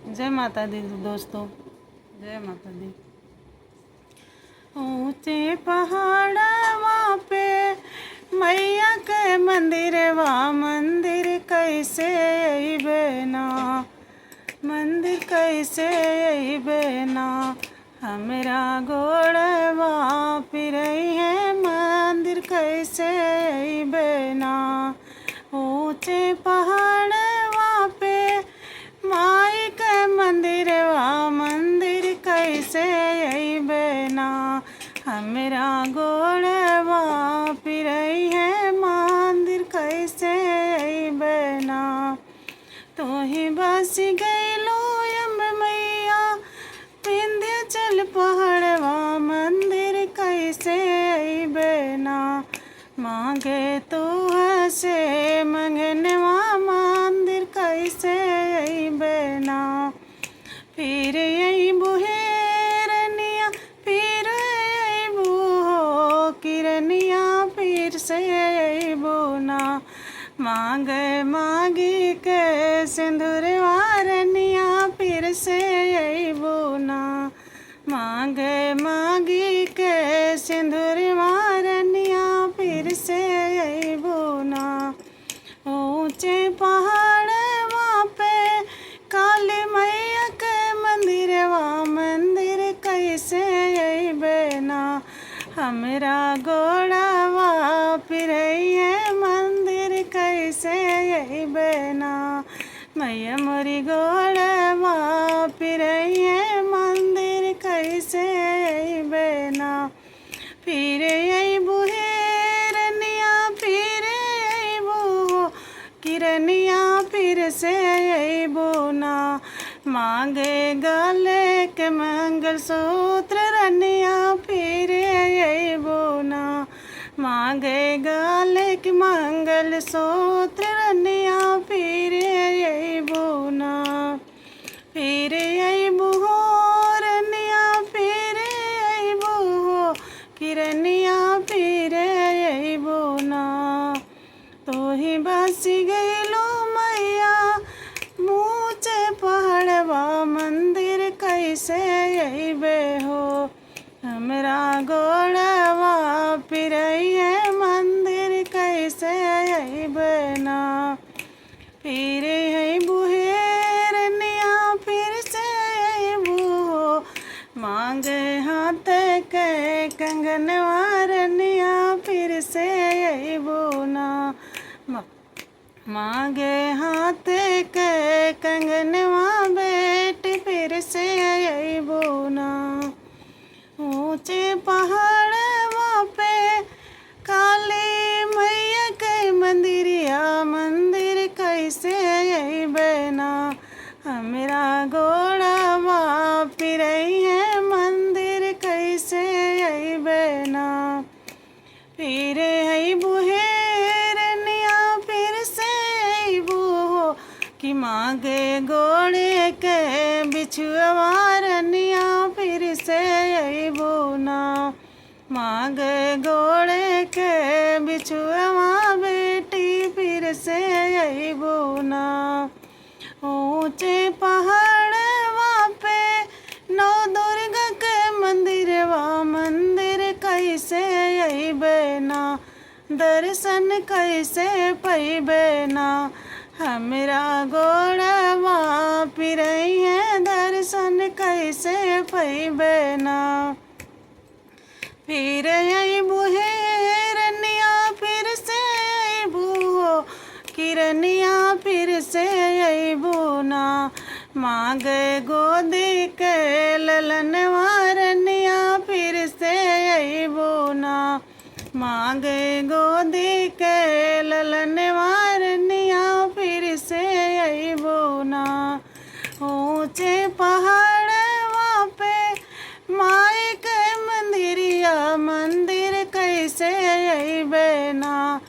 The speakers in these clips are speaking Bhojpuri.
जय माता दी दोस्तों, जय माता दी। ऊंचे पहाड़वा पे मैया के मंदिरवा, मंदिर कैसे अइबे ना, मंदिर कैसे अइबे ना, हमरा गोड़वा पिरई है, मंदिर कैसे अइबे ना। ऊंचे पहाड़वा पे माई के मंदिरवा, मंदिर कैसे अइबे ना, हमरा गोड़वा पिरई है, मंदिर कैसे अइबे ना। तोही बस गइलो अम्ब मैया विंध्याचल पहाड़वा, मंदिर कैसे अइबे ना, मांगे तू हसे मंगनवा, मंदिर कैसे अइबे ना। फिर अइबू हेरनिया, फिर अइबू हो किरनिया, फिर से अइबू ना, मांगे मागी के सिंदूरवा रनिया, फिर से अइबू ना, मांगे मागी के सिंदूरवा रनिया, फिर से अइबू ना। ऊंचे पहाड़वा पे काली मैया के मंदिरवा, मंदिर कैसे अइबे ना, हमरा गोड़वा पिरई है, मंदिर कैसे अइबे ना। मैया मोरी गोड़वा पिरई है, मंदिर कैसे अइबे ना। फिर अइबू हेरनिया, फिर अइबू हो किरनिया, फिर से अइबू ना, मांगे गले के मंगलसूत्र रनिया, फिर अइबू ना, मांगे गले के मंगलसूत्र रनिया, फिर अइबू ना। फिर अइबू हो रनिया, फिर अइबू हो किरनिया, फिर अइबू ना। तोही बस गइलो मैया ऊंचे पहाड़वा, मंदिर कैसे अइबे हो, हमरा गोड़वा पिरई है, मंदिर कैसे अइबे ना। फिर अइबू हेरनिया, फिर से अइबू हो, मांगे हाथ के कंगनवा रनिया, फिर से अइबू ना, मांगे हाथ के कंगनवा बेटी, फिर से अइबू ना। ऊंचे पहाड़वा पे काली मैया के मंदिरिया, मंदिर कैसे अइबे ना, हमरा गोड़वा पिरई है, मंदिर कैसे अइबे ना। फिर अइबू हेरनिया, फिर से अइबू हो कि मांगे गोड़े के बिछुआ रनिया, फिर से अइबू ना, मांगे गोड़े के बिछुआ बेटी, फिर से अइबू ना। ऊंचे पहाड़वा पे नौ दुर्गा के मंदिरवा, मंदिर कैसे अइबे ना, दर्शन कैसे पइबे ना, हमरा गोड़वा पिरई है, दर्शन कैसे पइबे ना। फिर अइबू हेरनिया, फिर से अइबू हो किरनिया, फिर से अइबू ना, मांगे गोदी के ललनवा रनिया, फिर से अइबू ना, मांगे गोदी के ललनवा रनिया, फिर से अइबू ना। ऊंचे पहाड़वा पे माई के मंदिरिया, मंदिर कैसे अइबे ना,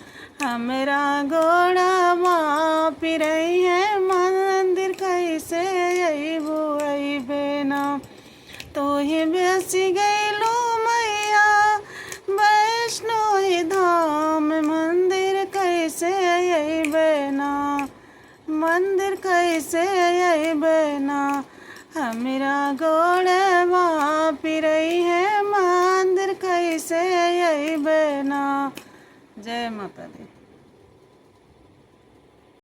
हमरा गोड़वा पिरई है, मंदिर कैसे अइबू अइबे ना। तोही बस गइलो मैया वैष्णो धाम, मंदिर कैसे अइबे ना, मंदिर कैसे अइबे ना। हमरा गोड़वा पिरई है मंदिर कैसे अइबे ना। जय माता दी।